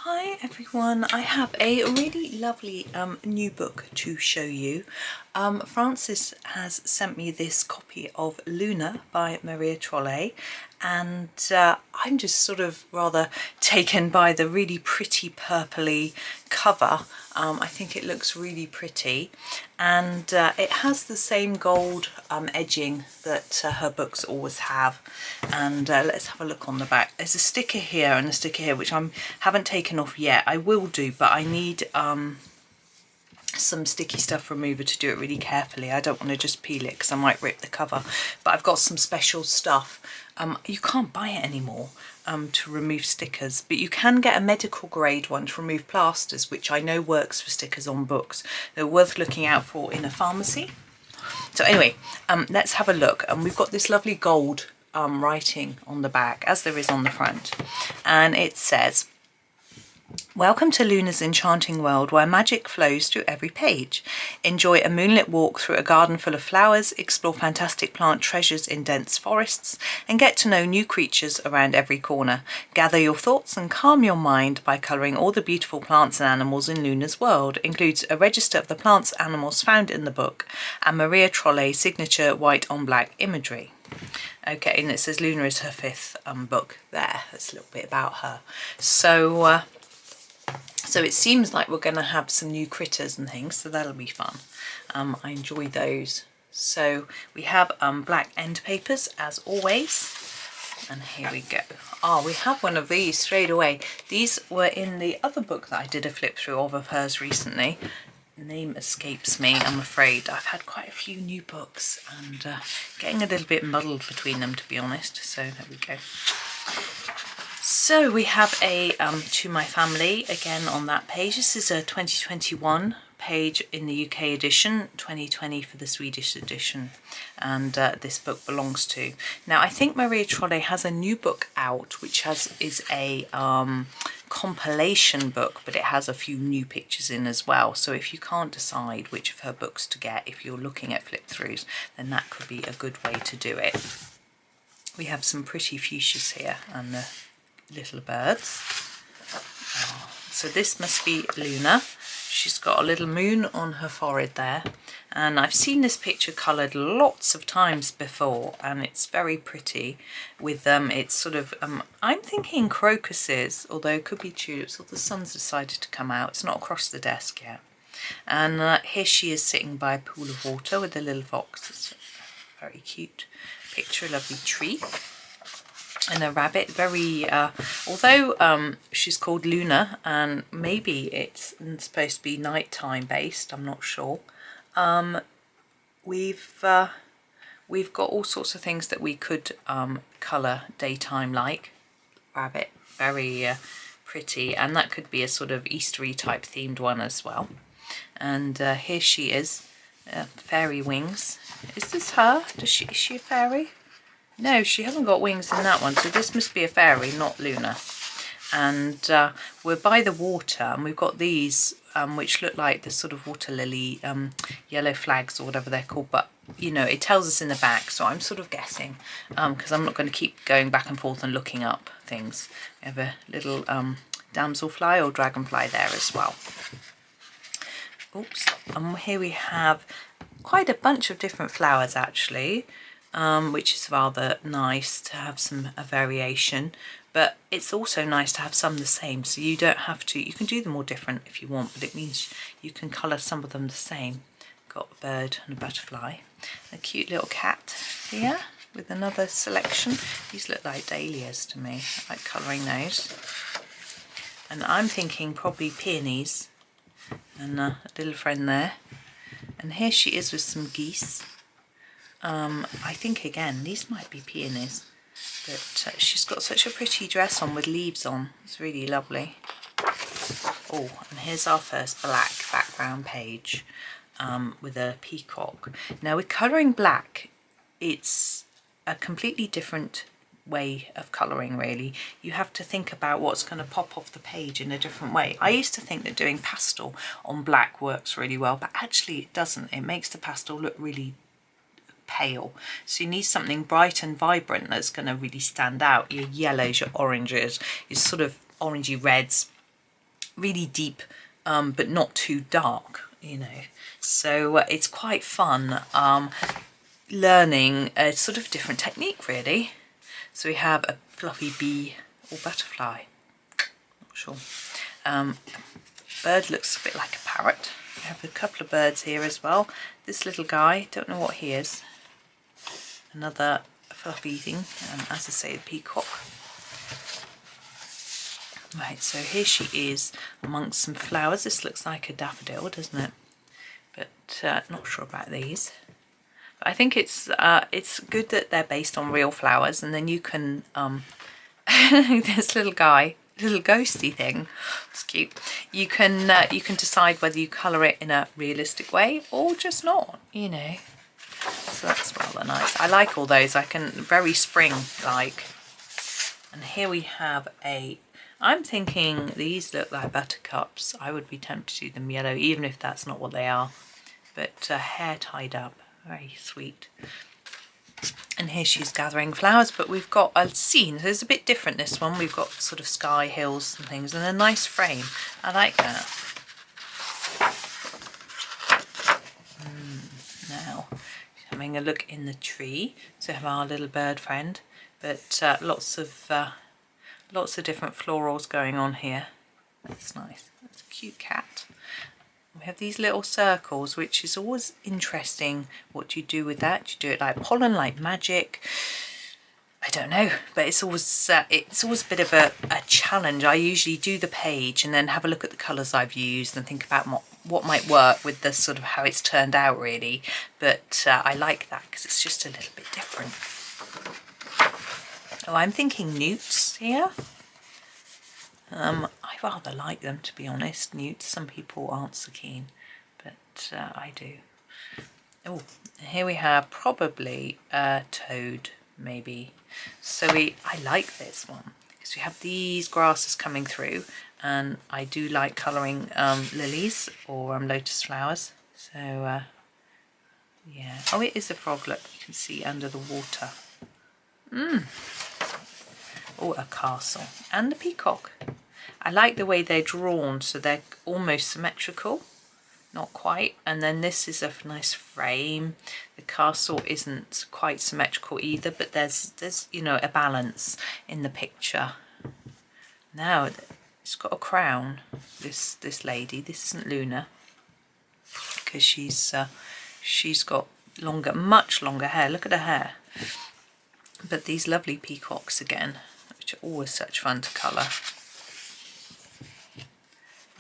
Hi everyone, I have a really lovely new book to show you. Francis has sent me this copy of Luna by Maria Trolle, and I'm just sort of rather taken by the really pretty purpley cover. I think it looks really pretty, and it has the same gold edging that her books always have. And let's have a look on the back. There's a sticker here and a sticker here which I haven't taken off yet. I will do, but I need some sticky stuff remover to do it really carefully. I don't want to just peel it because I might rip the cover, but I've got some special stuff. You can't buy it anymore to remove stickers, but you can get a medical grade one to remove plasters, which I know works for stickers on books. They're worth looking out for in a pharmacy. So anyway, let's have a look. And we've got this lovely gold writing on the back, as there is on the front, and it says, "Welcome to Luna's enchanting world where magic flows through every page. Enjoy a moonlit walk through a garden full of flowers, explore fantastic plant treasures in dense forests, and get to know new creatures around every corner. Gather your thoughts and calm your mind by colouring all the beautiful plants and animals in Luna's world. Includes a register of the plants and animals found in the book and Maria Trolle's signature white on black imagery." Okay, and it says Luna is her fifth book there. That's a little bit about her. So it seems like we're going to have some new critters and things, so that'll be fun. I enjoy those. So we have black end papers as always, and here we go. Oh, we have one of these straight away. These were in the other book that I did a flip through of hers recently. Name escapes me, I'm afraid. I've had quite a few new books and getting a little bit muddled between them, to be honest. So there we go. So we have a To My Family again on that page. This is a 2021 page in the UK edition, 2020 for the Swedish edition, and this book belongs to. Now I think Maria Trolle has a new book out which is a compilation book, but it has a few new pictures in as well. So if you can't decide which of her books to get, if you're looking at flip throughs, then that could be a good way to do it. We have some pretty fuchsias here and the little birds. Oh, so this must be Luna. She's got a little moon on her forehead there, and I've seen this picture coloured lots of times before, and it's very pretty with it's sort of I'm thinking crocuses, although it could be tulips, or the sun's decided to come out. It's not across the desk yet. And here she is sitting by a pool of water with a little fox. It's a very cute picture, a lovely tree. And a rabbit, very although she's called Luna and maybe it's supposed to be nighttime based, I'm not sure. We've got all sorts of things that we could colour daytime, like rabbit, very pretty, and that could be a sort of Eastery type themed one as well. And here she is, fairy wings. Is this her? Is she a fairy? No, she hasn't got wings in that one, so this must be a fairy, not Luna. And we're by the water, and we've got these which look like the sort of water lily yellow flags or whatever they're called, but you know, it tells us in the back, so I'm sort of guessing because I'm not going to keep going back and forth and looking up things. We have a little damselfly or dragonfly there as well. Oops, and here we have quite a bunch of different flowers actually. Which is rather nice to have a variation, but it's also nice to have some the same, so you don't have to, you can do them all different if you want, but it means you can colour some of them the same. Got a bird and a butterfly, a cute little cat here with another selection. These look like dahlias to me. I like colouring those, and I'm thinking probably peonies, and a little friend there. And here she is with some geese. I think again these might be peonies, but she's got such a pretty dress on with leaves on. It's really lovely. Oh, and here's our first black background page with a peacock. Now with colouring black, it's a completely different way of colouring really. You have to think about what's going to pop off the page in a different way. I used to think that doing pastel on black works really well, but actually it doesn't. It makes the pastel look really pale, so you need something bright and vibrant that's going to really stand out. Your yellows, your oranges, your sort of orangey reds, really deep, but not too dark, you know. So it's quite fun learning a sort of different technique, really. So we have a fluffy bee or butterfly, not sure. Bird looks a bit like a parrot. We have a couple of birds here as well. This little guy, don't know what he is. Another fluffy thing, as I say, the peacock. Right, so here she is amongst some flowers. This looks like a daffodil, doesn't it? But not sure about these. But I think it's good that they're based on real flowers, and then you can this little guy, little ghosty thing, it's cute. You can decide whether you colour it in a realistic way or just not, you know. So that's rather nice. I like all those. I can very spring like. And here we have I'm thinking these look like buttercups. I would be tempted to do them yellow, even if that's not what they are. But hair tied up, very sweet. And here she's gathering flowers, but we've got a scene. So it's a bit different, this one. We've got sort of sky, hills and things, and a nice frame. I like that. Now, having a look in the tree. So we have our little bird friend, but lots of different florals going on here. That's nice. That's a cute cat. We have these little circles, which is always interesting. What do you do with that? Do you do it like pollen, like magic? I don't know, but it's always a bit of a challenge. I usually do the page and then have a look at the colours I've used and think about what might work with the sort of how it's turned out, really. But I like that because it's just a little bit different. Oh, I'm thinking newts here. I rather like them, to be honest, newts. Some people aren't so keen, but I do. Oh, here we have probably a toad, maybe. So I like this one because we have these grasses coming through, and I do like colouring lilies or lotus flowers. So yeah. Oh, it is a frog. Look, you can see under the water. Oh, a castle and a peacock. I like the way they're drawn, so they're almost symmetrical, not quite. And then this is a nice frame. The castle isn't quite symmetrical either, but there's you know, a balance in the picture. Now it's got a crown. This lady. This isn't Luna, because she's got much longer hair. Look at her hair. But these lovely peacocks again, which are always such fun to colour.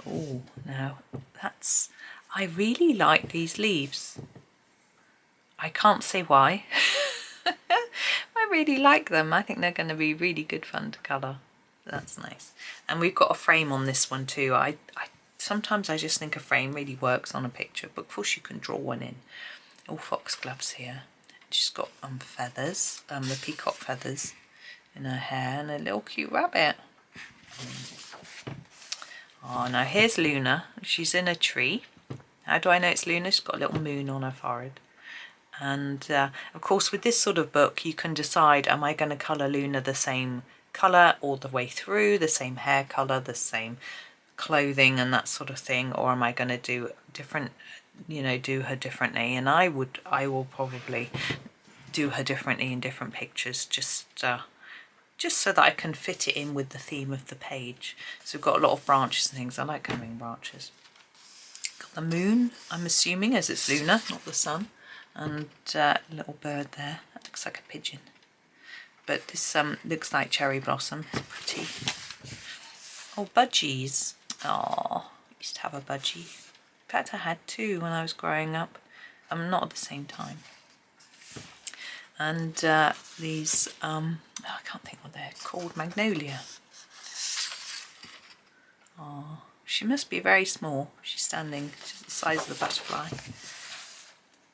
Oh, now I really like these leaves. I can't say why. I really like them. I think they're going to be really good fun to colour. That's nice. And we've got a frame on this one too. Sometimes I just think a frame really works on a picture, but of course you can draw one in. All foxgloves here. She's got feathers, the peacock feathers in her hair, and a little cute rabbit. Oh, now here's Luna. She's in a tree. How do I know it's Luna? She's got a little moon on her forehead. And of course, with this sort of book, you can decide, am I going to colour Luna the same colour all the way through, the same hair colour, the same clothing and that sort of thing, or am I going to do different, you know, do her differently? And I will probably do her differently in different pictures, just so that I can fit it in with the theme of the page. So we've got a lot of branches and things. I like having branches. Got the moon, I'm assuming, as it's Luna, not the sun. And a little bird there. That looks like a pigeon. But this looks like cherry blossom. It's pretty. Oh, budgies. Oh, I used to have a budgie. In fact, I had two when I was growing up. Not at the same time. And these, I can't think what they're called, magnolia. Oh, she must be very small. She's standing, she's the size of the butterfly.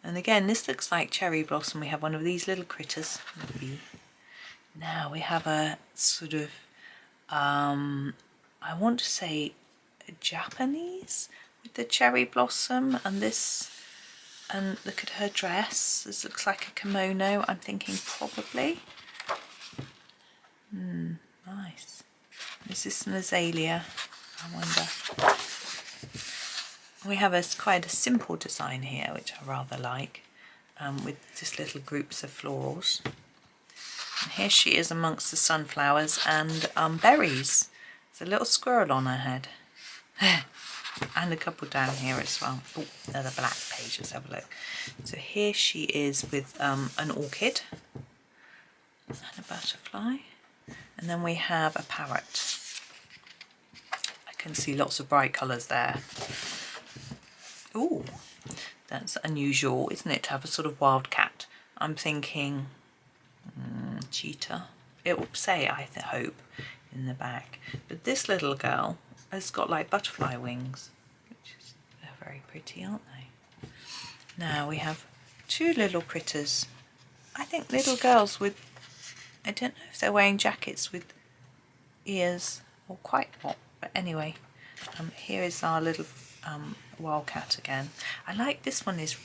And again, this looks like cherry blossom. We have one of these little critters. Maybe. Now we have a sort of, I want to say Japanese with the cherry blossom and this. And look at her dress. This looks like a kimono. I'm thinking probably. Nice. This is an azalea. I wonder. We have quite a simple design here, which I rather like, with just little groups of florals. And here she is amongst the sunflowers and berries. There's a little squirrel on her head. And a couple down here as well. Oh, another black page, let's have a look. So here she is with an orchid and a butterfly. And then we have a parrot. I can see lots of bright colours there. Oh, that's unusual, isn't it, to have a sort of wild cat? I'm thinking cheetah. It will say, I hope, in the back. But this little girl has got like butterfly wings, which is, they're very pretty, aren't they? Now we have two little critters. I think little girls with, I don't know if they're wearing jackets with ears or quite what, but anyway, here is our little wildcat again. I like this one is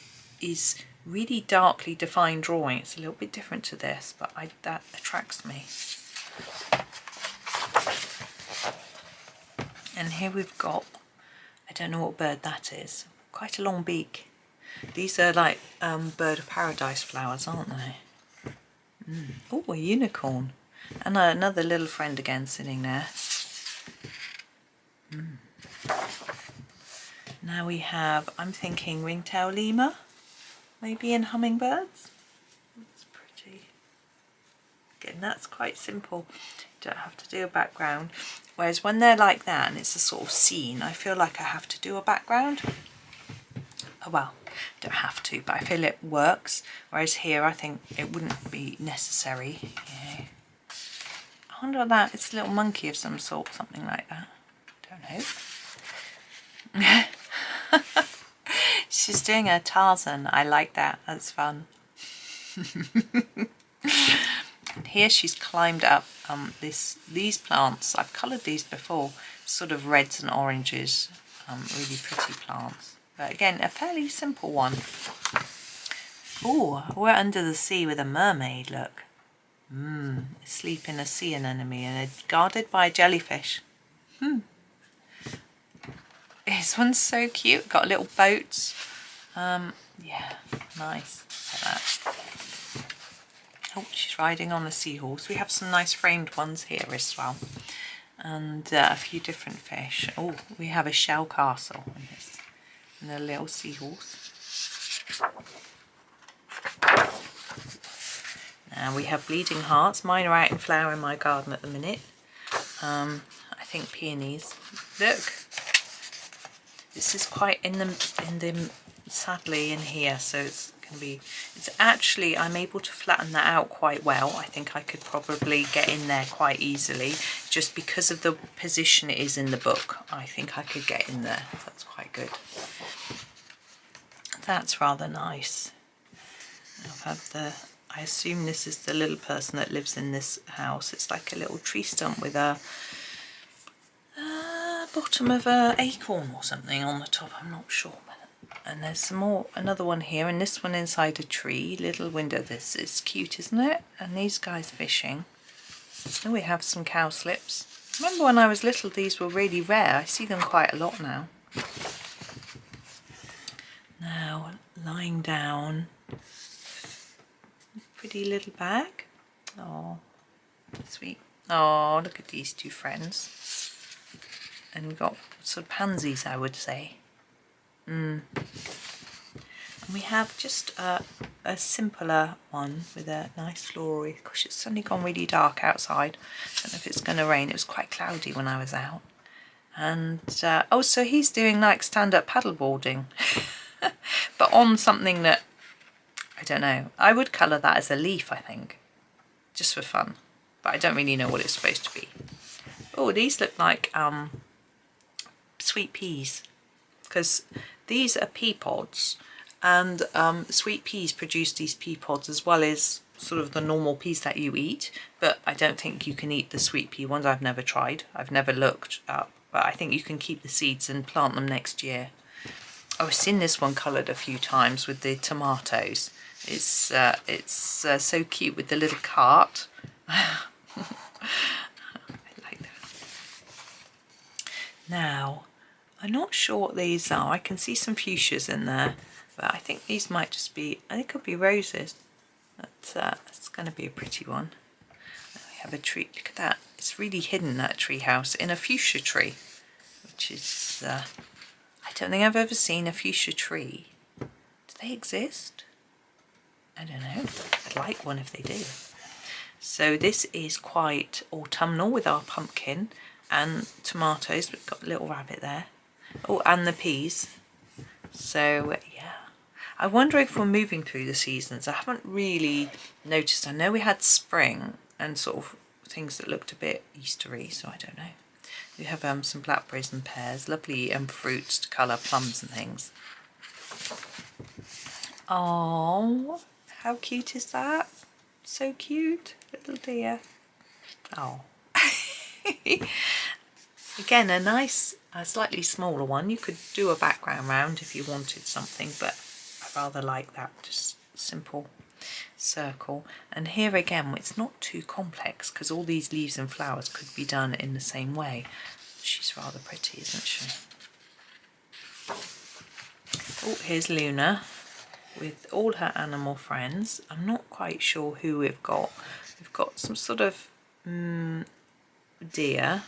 really darkly defined drawing. It's a little bit different to this, but that attracts me. And here we've got, I don't know what bird that is, quite a long beak. These are like bird of paradise flowers, aren't they? Oh, a unicorn. And another little friend again sitting there. Now we have, I'm thinking ringtail lemur, maybe in hummingbirds. That's pretty. Again, that's quite simple. You don't have to do a background. Whereas when they're like that and it's a sort of scene, I feel like I have to do a background. Oh well, don't have to, but I feel it works. Whereas here, I think it wouldn't be necessary. Yeah. I wonder what that, it's a little monkey of some sort, something like that. Don't know. She's doing a Tarzan. I like that. That's fun. And here she's climbed up these plants. I've coloured these before, sort of reds and oranges. Really pretty plants. But again, a fairly simple one. Oh, we're under the sea with a mermaid. Look. Asleep in a sea anemone and guarded by a jellyfish. This one's so cute. Got little boats. Yeah, nice. Like that. Oh, she's riding on a seahorse. We have some nice framed ones here as well. And a few different fish. Oh, we have a shell castle in this. And a little seahorse. Now we have bleeding hearts. Mine are out in flower in my garden at the minute. I think peonies. Look. This is quite in the sadly in here, so it's going to be, it's actually, I'm able to flatten that out quite well. I think I could probably get in there quite easily, just because of the position it is in the book. I think I could get in there. That's quite good. That's rather nice. I've had I assume this is the little person that lives in this house. It's like a little tree stump with a bottom of a acorn or something on the top, I'm not sure. And there's some more, another one here, and this one inside a tree, little window. This is cute, isn't it? And these guys fishing. And we have some cowslips. Remember when I was little, these were really rare. I see them quite a lot now. Now, lying down, pretty little bag. Oh, sweet. Oh, look at these two friends. And we've got sort of pansies, I would say. And we have just a simpler one with a nice floral. Gosh, it's suddenly gone really dark outside. I don't know if it's going to rain. It was quite cloudy when I was out. And oh, so he's doing like stand-up paddleboarding, but on something that, I don't know. I would colour that as a leaf, I think, just for fun. But I don't really know what it's supposed to be. Oh, these look like sweet peas, because these are pea pods, and sweet peas produce these pea pods as well as sort of the normal peas that you eat, but I don't think you can eat the sweet pea ones. I've never tried, I've never looked up, but I think you can keep the seeds and plant them next year. I've seen this one coloured a few times with the tomatoes. It's so cute with the little cart. Now, I'm not sure what these are. I can see some fuchsias in there, but I think these might just be, I think it could be roses. It's going to be a pretty one. We have a tree, look at that. It's really hidden, that tree house, in a fuchsia tree, which is, I don't think I've ever seen a fuchsia tree. Do they exist? I don't know. I'd like one if they do. So this is quite autumnal with our pumpkin and tomatoes. We've got a little rabbit there. Oh, and the peas. So yeah, I wonder if we're moving through the seasons. I haven't really noticed. I know we had spring and sort of things that looked a bit Eastery, so I don't know. We have some blackberries and pears, lovely fruits to colour, plums and things. Oh, how cute is that? So cute, little dear. Oh. Again, a nice, slightly smaller one. You could do a background round if you wanted something, but I rather like that, just simple circle. And here again, it's not too complex because all these leaves and flowers could be done in the same way. She's rather pretty, isn't she? Oh, here's Luna with all her animal friends. I'm not quite sure who we've got. We've got some sort of deer,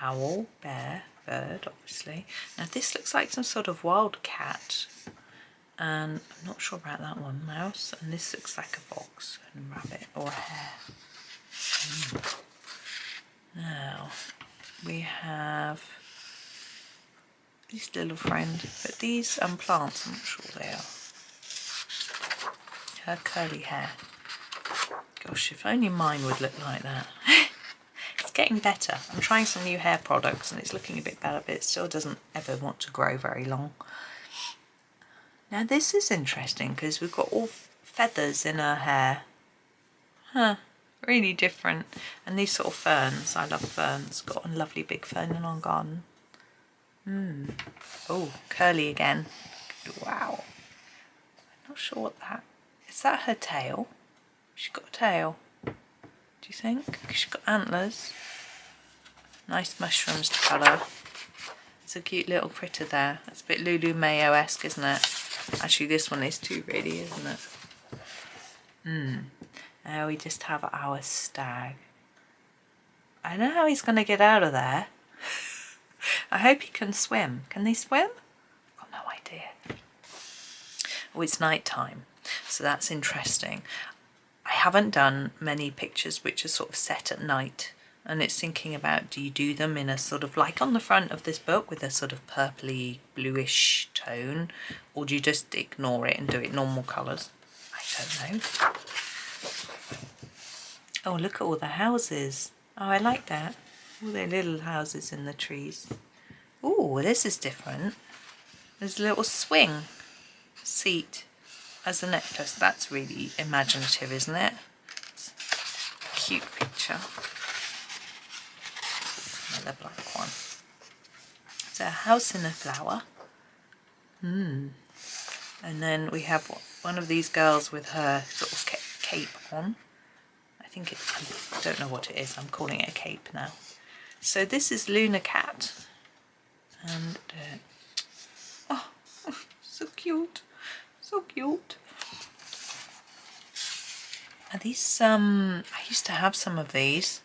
owl, bear, bird, obviously. Now this looks like some sort of wild cat, and I'm not sure about that one, mouse, and this looks like a fox and a rabbit or a hare. Now we have this little friend, but these plants, I'm not sure they are. Her curly hair. Gosh, if only mine would look like that. It's getting better. I'm trying some new hair products and it's looking a bit better, but it still doesn't ever want to grow very long. Now this is interesting because we've got all feathers in her hair. Huh, really different. And these sort of ferns, I love ferns. Got a lovely big fern in our garden. Oh, curly again. Wow. I'm not sure what that is. That her tail? She's got a tail. Do you think? She's got antlers. Nice mushrooms to colour. It's a cute little critter there. It's a bit Lulu Mayo-esque, isn't it? Actually, this one is too really, isn't it? Now we just have our stag. I know how he's going to get out of there. I hope he can swim. Can they swim? I've got no idea. Oh, it's night time, so that's interesting. I haven't done many pictures which are sort of set at night, and it's thinking about, do you do them in a sort of like on the front of this book with a sort of purpley bluish tone, or do you just ignore it and do it normal colours? I don't know. Oh, look at all the houses. Oh, I like that. All the little houses in the trees. Oh, this is different. There's a little swing seat as a necklace. That's really imaginative, isn't it? Cute picture. Another black one. It's a house in a flower. And then we have one of these girls with her sort of cape on. I don't know what it is. I'm calling it a cape now. So this is Luna Cat. And oh, so cute. So cute. Are these I used to have some of these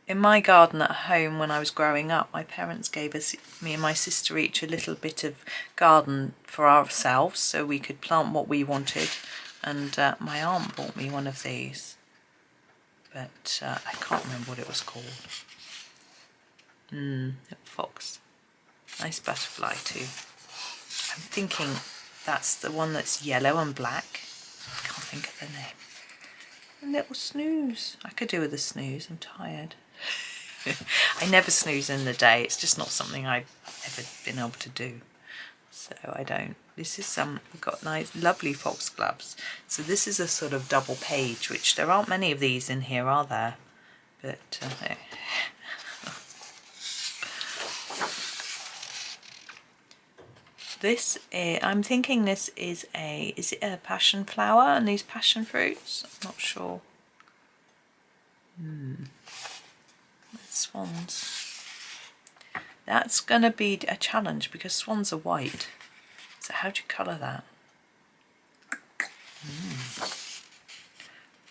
in my garden at home when I was growing up. My parents gave me and my sister each a little bit of garden for ourselves so we could plant what we wanted, and my aunt bought me one of these, but I can't remember what it was called. Fox. Nice butterfly too. I'm thinking that's the one that's yellow and black. I can't think of the name. A little snooze. I could do with a snooze. I'm tired. I never snooze in the day. It's just not something I've ever been able to do. So I don't. This is we've got nice, lovely foxgloves. So this is a sort of double page, which there aren't many of these in here, are there? But this I'm thinking this is is it a passion flower and these passion fruits? I'm not sure. Swans. That's going to be a challenge because swans are white. So how do you colour that?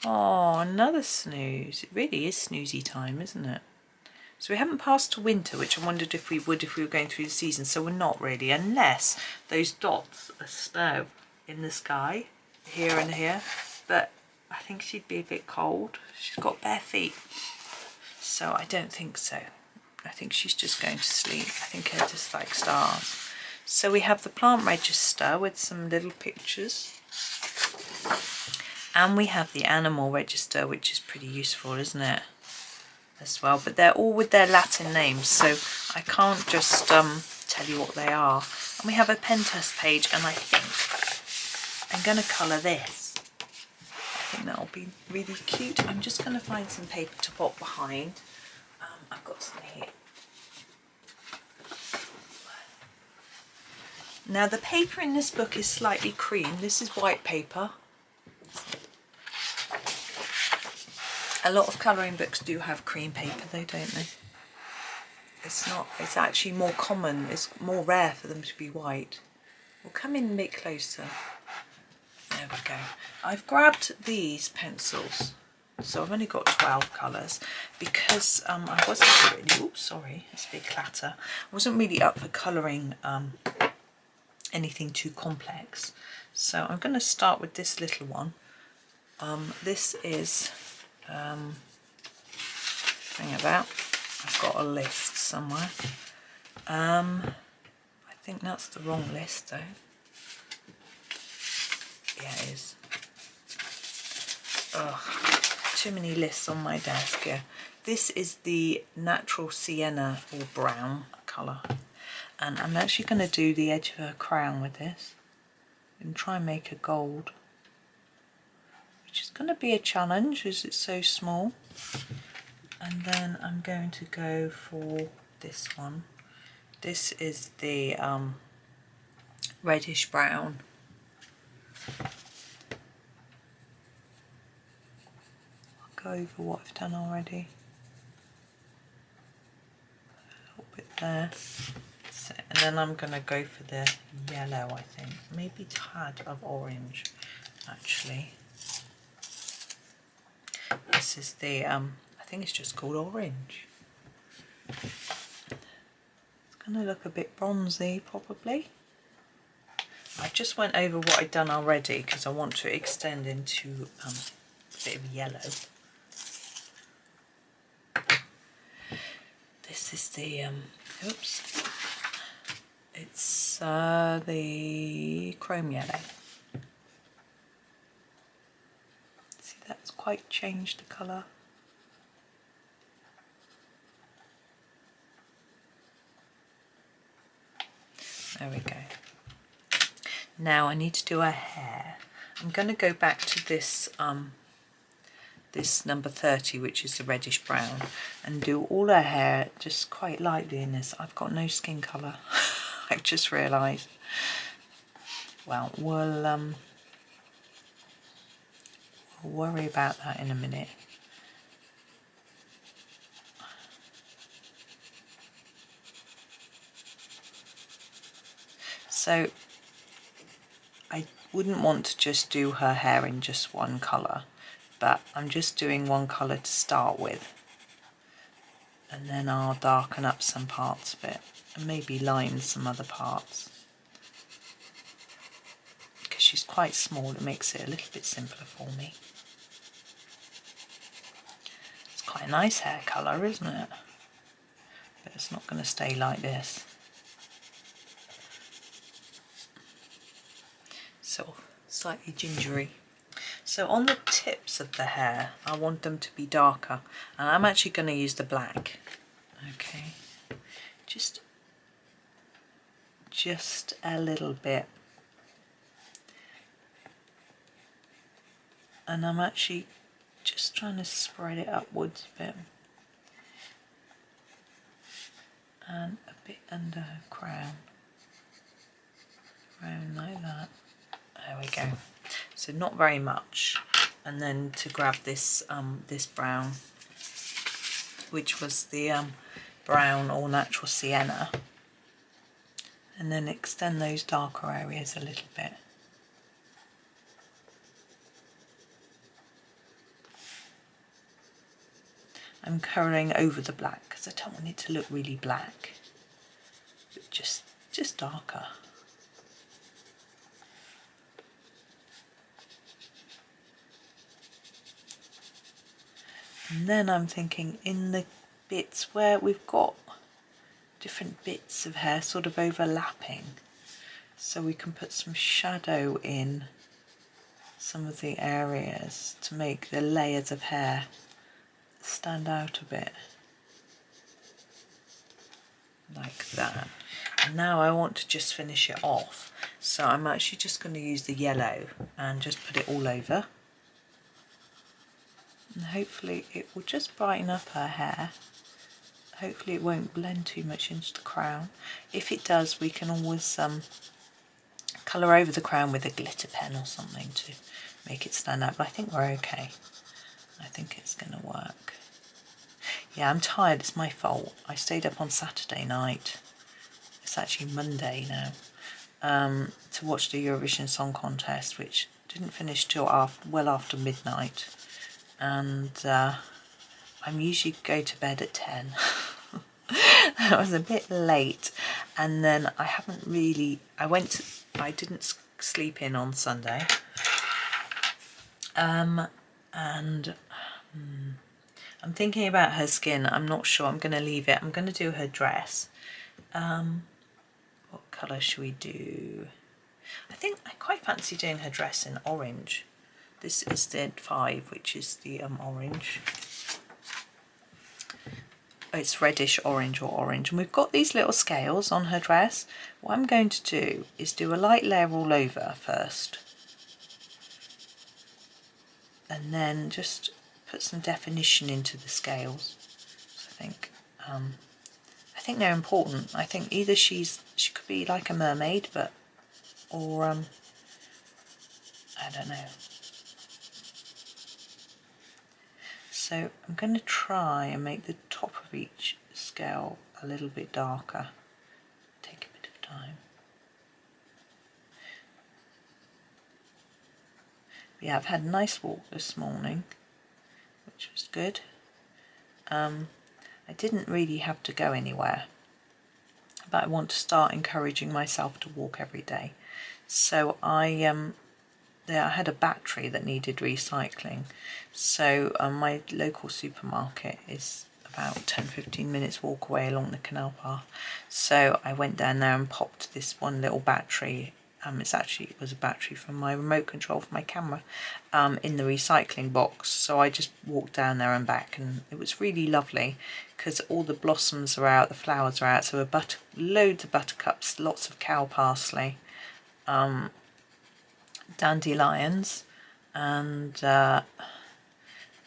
Oh, another snooze. It really is snoozy time, isn't it? So we haven't passed to winter, which I wondered if we would if we were going through the season. So we're not really, unless those dots are snow in the sky, here and here. But I think she'd be a bit cold. She's got bare feet. So I don't think so. I think she's just going to sleep. I think they're just like stars. So we have the plant register with some little pictures. And we have the animal register, which is pretty useful, isn't it? As well, but they're all with their Latin names, so I can't just tell you what they are. And we have a pen test page, and I think I'm going to colour this. I think that'll be really cute. I'm just going to find some paper to pop behind. I've got some here. Now the paper in this book is slightly cream. This is white paper. A lot of colouring books do have cream paper though, don't they? It's not, it's actually more common, it's more rare for them to be white. We'll come in a bit closer. There we go. I've grabbed these pencils. So I've only got 12 colours because I wasn't really, oops, sorry, it's a big clatter. I wasn't really up for colouring anything too complex. So I'm going to start with this little one. This is, hang about, I've got a list somewhere. I think that's the wrong list though. Yeah, it is. Ugh, too many lists on my desk here. This is the natural sienna or brown colour. And I'm actually going to do the edge of her crown with this. And try and make a gold. Which is going to be a challenge as it's so small. And then I'm going to go for this one. This is the reddish brown. I'll go over what I've done already. A little bit there. So, and then I'm going to go for the yellow, I think. Maybe a tad of orange, actually. This is the, I think it's just called orange. It's going to look a bit bronzy, probably. I just went over what I'd done already because I want to extend into a bit of yellow. This is the, oops, it's the chrome yellow. See, that's quite changed the colour. There we go. Now I need to do her hair. I'm going to go back to this this number 30, which is the reddish brown, and do all her hair just quite lightly in this. I've got no skin colour. I've just realised. Well, we'll worry about that in a minute. So I wouldn't want to just do her hair in just one colour, but I'm just doing one colour to start with, and then I'll darken up some parts of it and maybe line some other parts. Because she's quite small, it makes it a little bit simpler for me. It's quite a nice hair colour, isn't it? But it's not going to stay like this. Sort of slightly gingery. So on the tips of the hair, I want them to be darker, and I'm actually going to use the black. Okay, just a little bit, and I'm actually just trying to spread it upwards a bit, and a bit under her crown, around like that. There we go. So not very much, and then to grab this this brown, which was the brown or natural sienna, and then extend those darker areas a little bit. I'm colouring over the black because I don't want it to look really black, but just darker. And then I'm thinking in the bits where we've got different bits of hair sort of overlapping, so we can put some shadow in some of the areas to make the layers of hair stand out a bit, like that. And now I want to just finish it off, so I'm actually just going to use the yellow and just put it all over, and hopefully it will just brighten up her hair. Hopefully it won't blend too much into the crown. If it does, we can always colour over the crown with a glitter pen or something to make it stand out, but I think we're okay. I think it's going to work. Yeah, I'm tired, it's my fault. I stayed up on Saturday night, it's actually Monday now, to watch the Eurovision Song Contest, which didn't finish till well after midnight, and I usually go to bed at 10. That was a bit late, and then I haven't really, I didn't sleep in on Sunday, and I'm thinking about her skin. I'm not sure. I'm going to leave it. I'm going to do her dress. What colour should we do? I think I quite fancy doing her dress in orange. This is the 5, which is the orange. It's reddish orange or orange. And we've got these little scales on her dress. What I'm going to do is do a light layer all over first, and then just put some definition into the scales. So I think they're important. I think either she could be like a mermaid, or I don't know. So I'm going to try and make the top of each scale a little bit darker. Take a bit of time. But yeah, I've had a nice walk this morning, which was good. I didn't really have to go anywhere, but I want to start encouraging myself to walk every day. So I had a battery that needed recycling, so my local supermarket is about 10-15 minutes walk away along the canal path, so I went down there and popped this one little battery. It was a battery from my remote control for my camera in the recycling box, so I just walked down there and back, and it was really lovely because all the blossoms are out, the flowers are out, so loads of buttercups, lots of cow parsley, dandelions, and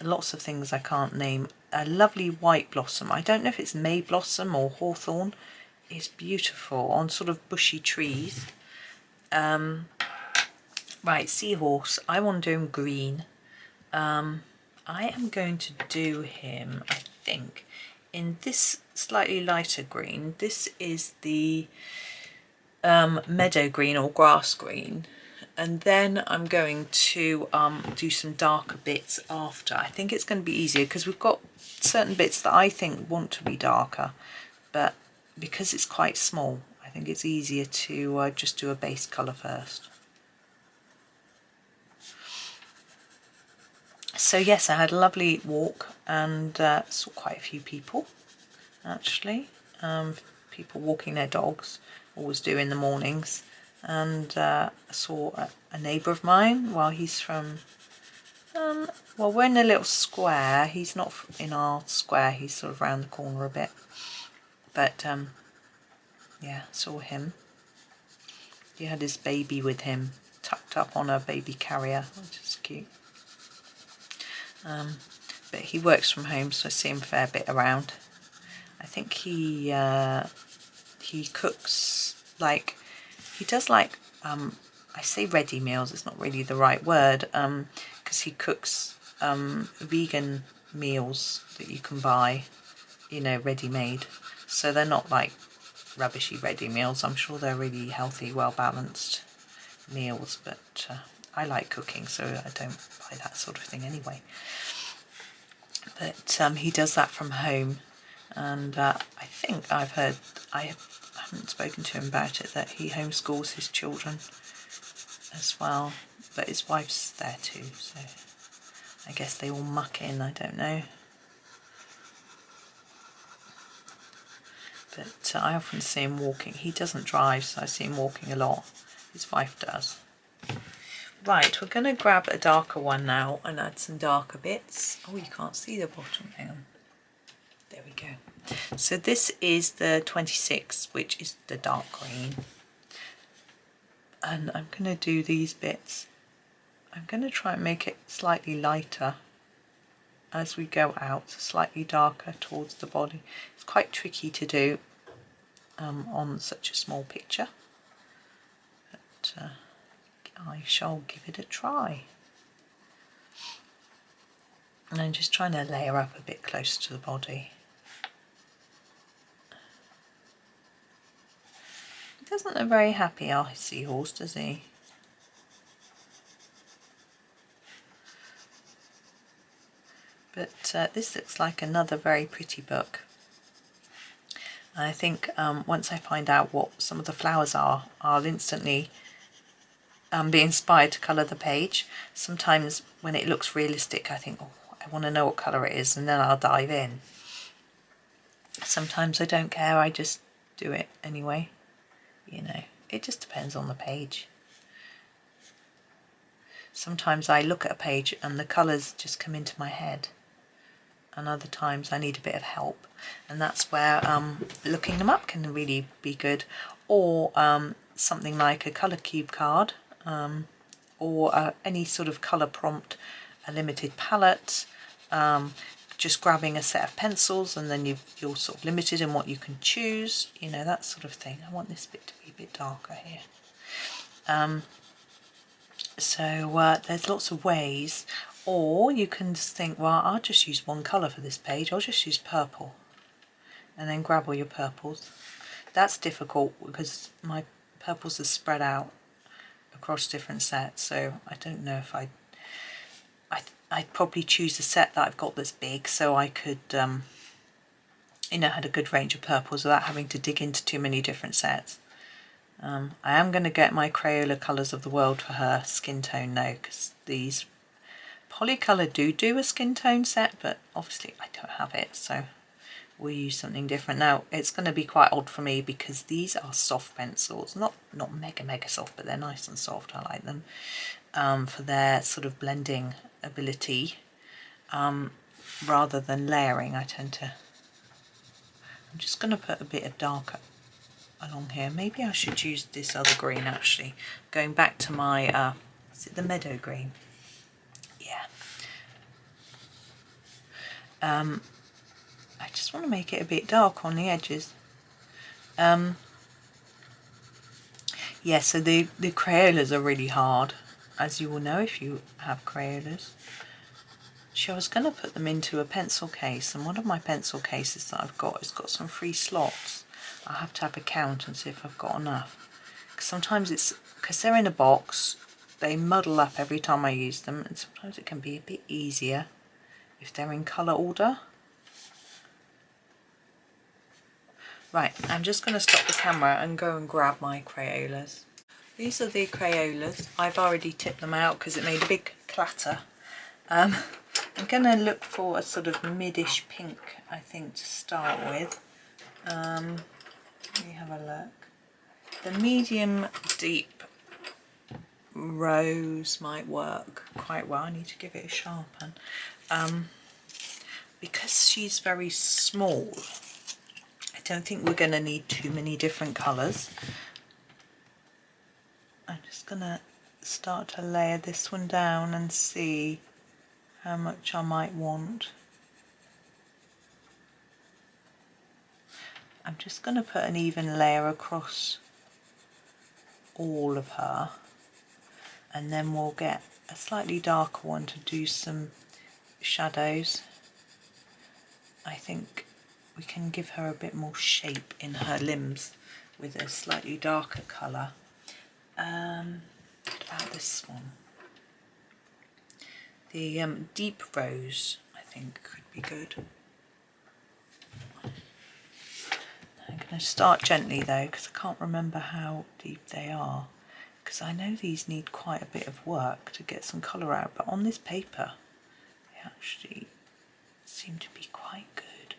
lots of things I can't name. A lovely white blossom, I don't know if it's May blossom or hawthorn, it's beautiful on sort of bushy trees. Right, seahorse, I want to do him green. I am going to do him, I think, in this slightly lighter green. This is the meadow green or grass green, and then I'm going to do some darker bits after. I think it's going to be easier because we've got certain bits that I think want to be darker, but because it's quite small, I think it's easier to just do a base colour first. So yes, I had a lovely walk and saw quite a few people actually, people walking their dogs, always do in the mornings, and saw a neighbour of mine. Well, he's from, well, we're in a little square, he's not in our square, he's sort of round the corner a bit, but yeah, saw him. He had his baby with him, tucked up on a baby carrier, which is cute. But he works from home, so I see him a fair bit around. I think he cooks, like, he does like, I say ready meals, it's not really the right word, because he cooks vegan meals that you can buy you know, ready-made, so they're not like rubbishy ready meals. I'm sure they're really healthy, well balanced meals, but I like cooking, so I don't buy that sort of thing anyway. But he does that from home, and I think I've heard, I haven't spoken to him about it, that he homeschools his children as well, but his wife's there too, so I guess they all muck in, I don't know. But I often see him walking. He doesn't drive, so I see him walking a lot. His wife does. Right, we're going to grab a darker one now and add some darker bits. Oh, you can't see the bottom. Hang on. There we go. So this is the 26, which is the dark green. And I'm going to do these bits. I'm going to try and make it slightly lighter as we go out, slightly darker towards the body. It's quite tricky to do on such a small picture, but I shall give it a try. And I'm just trying to layer up a bit closer to the body. He doesn't look very happy, our seahorse, does he? But this looks like another very pretty book. And I think once I find out what some of the flowers are, I'll instantly be inspired to colour the page. Sometimes when it looks realistic, I think, oh, I want to know what colour it is, and then I'll dive in. Sometimes I don't care, I just do it anyway. You know, it just depends on the page. Sometimes I look at a page and the colours just come into my head, and other times I need a bit of help, and that's where looking them up can really be good, or something like a colour cube card, or any sort of colour prompt, a limited palette, just grabbing a set of pencils, and then you're sort of limited in what you can choose, you know, that sort of thing. I want this bit to be a bit darker here. So there's lots of ways. Or you can just think, well, I'll just use one colour for this page. I'll just use purple. And then grab all your purples. That's difficult because my purples are spread out across different sets. So I don't know if I'd probably choose a set that I've got that's big, so I could, you know, had a good range of purples without having to dig into too many different sets. I am going to get my Crayola Colours of the World for her skin tone now, because these Polycolor do a skin tone set, but obviously I don't have it, so we'll use something different. Now it's going to be quite odd for me because these are soft pencils, not mega soft, but they're nice and soft. I like them for their sort of blending ability, rather than layering. I'm just going to put a bit of darker along here. Maybe I should use this other green actually. Going back to my is it the meadow green? Yeah. I just want to make it a bit dark on the edges. Yeah, so the Crayolas are really hard, as you will know if you have Crayolas. I was going to put them into a pencil case, and one of my pencil cases that I've got has got some free slots. I'll have to have a count and see if I've got enough. Because sometimes it's, because they're in a box, they muddle up every time I use them, and sometimes it can be a bit easier if they're in colour order. Right, I'm just going to stop the camera and go and grab my Crayolas. These are the Crayolas. I've already tipped them out because it made a big clatter. I'm going to look for a sort of midish pink, I think, to start with. Let me have a look. The medium deep rose might work quite well. I need to give it a sharpen. Because she's very small, I don't think we're going to need too many different colours. I'm just going to start to layer this one down and see how much I might want. I'm just going to put an even layer across all of her, and then we'll get a slightly darker one to do some shadows. I think we can give her a bit more shape in her limbs with a slightly darker colour. What about this one? The deep rose, I think, could be good. I'm going to start gently though, because I can't remember how deep they are, because I know these need quite a bit of work to get some colour out, but on this paper they actually seem to be quite good.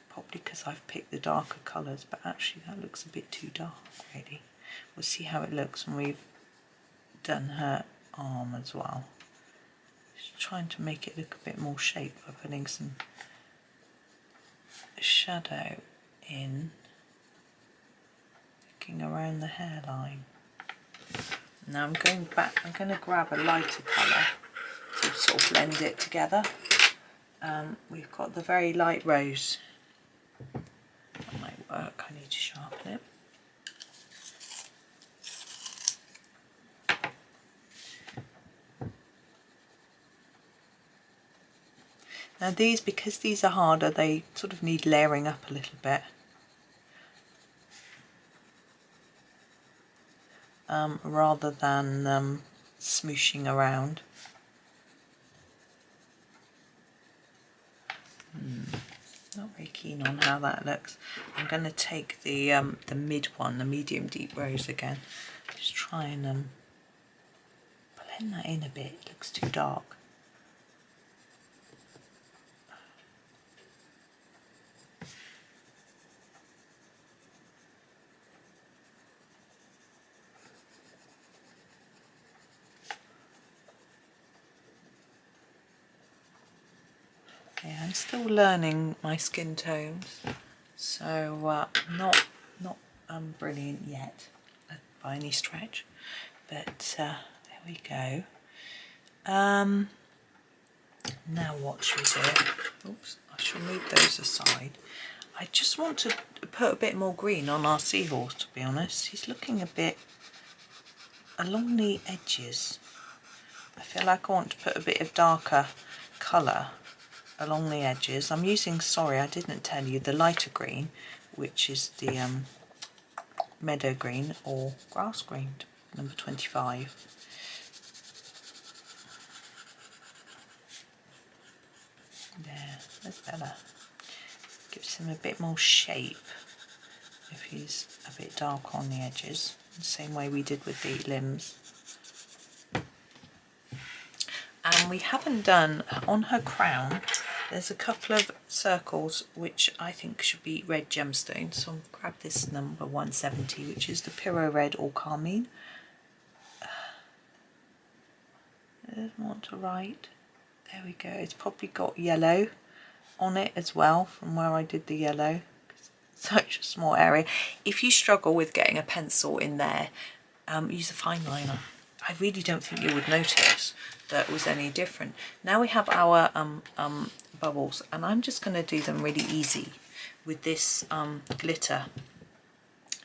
Probably because I've picked the darker colours, but actually that looks a bit too dark really. We'll see how it looks when we've done her arm as well. Just trying to make it look a bit more shape by putting some shadow in, looking around the hairline. Now I'm going back, I'm going to grab a lighter colour to sort of blend it together. We've got the very light rose. That might work, I need to sharpen it. Now these, because these are harder, they sort of need layering up a little bit. Rather than smooshing around. Not very keen on how that looks. I'm going to take the mid one, the medium deep rose again. Just try and blend that in a bit. It looks too dark. Yeah, I'm still learning my skin tones, so not brilliant yet by any stretch, but there we go. Now what should we do? Oops, I shall move those aside. I just want to put a bit more green on our seahorse, to be honest. He's looking a bit along the edges. I feel like I want to put a bit of darker colour along the edges. I'm using, sorry I didn't tell you, the lighter green, which is the meadow green or grass green, number 25. There, that's better. Gives him a bit more shape if he's a bit dark on the edges, the same way we did with the limbs. And we haven't done, on her crown, there's a couple of circles which I think should be red gemstones. So I'll grab this number 170, which is the Piro Red or Carmine. It doesn't want to write. There we go. It's probably got yellow on it as well from where I did the yellow. Such a small area. If you struggle with getting a pencil in there, use a fine liner. I really don't think you would notice that it was any different. Now we have our bubbles, and I'm just going to do them really easy with this glitter.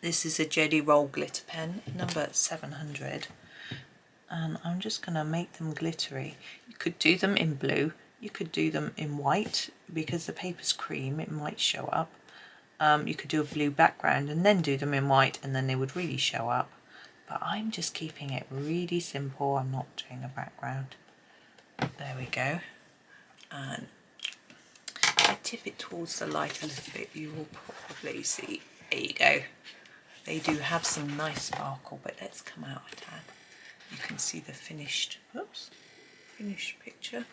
This is a Gellyroll glitter pen, number 700, and I'm just going to make them glittery. You could do them in blue, you could do them in white, because the paper's cream, it might show up. You could do a blue background and then do them in white, and then they would really show up. But I'm just keeping it really simple. I'm not doing a background. There we go. And if I tip it towards the light a little bit, you will probably see. There you go. They do have some nice sparkle, but let's come out a tad. You can see the finished, finished picture.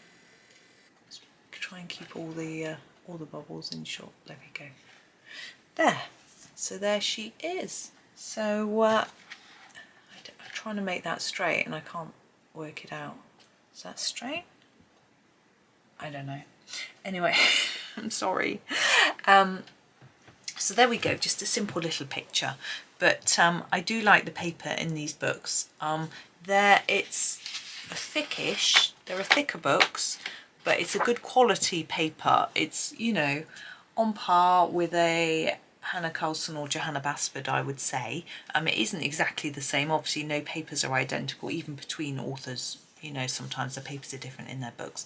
Let's try and keep all the bubbles in shot. There we go. There. So there she is. So I'm trying to make that straight and I can't work it out. Is that straight? I don't know. Anyway, I'm sorry. So there we go, just a simple little picture. But I do like the paper in these books. It's thickish, there are thicker books, but it's a good quality paper. It's, you know, on par with a Hannah Carlson or Johanna Basford, I would say. It isn't exactly the same. Obviously, no papers are identical, even between authors. You know, sometimes the papers are different in their books.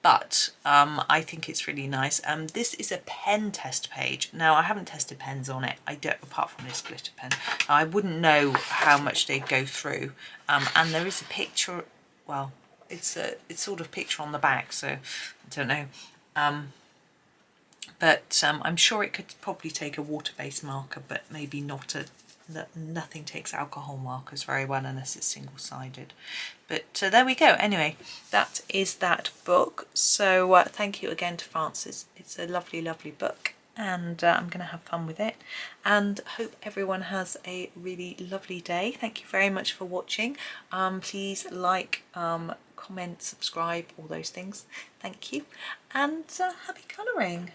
but I think it's really nice. This is a pen test page. Now I haven't tested pens on it. I don't, apart from this glitter pen. I wouldn't know how much they go through. And there is a picture. Well, it's sort of picture on the back, so I don't know. But I'm sure it could probably take a water-based marker, but maybe not nothing takes alcohol markers very well unless it's single-sided. But there we go. Anyway, that is that book. So thank you again to Frances. It's a lovely, lovely book, and I'm going to have fun with it, and hope everyone has a really lovely day. Thank you very much for watching. Please like, comment, subscribe, all those things. Thank you, and happy colouring.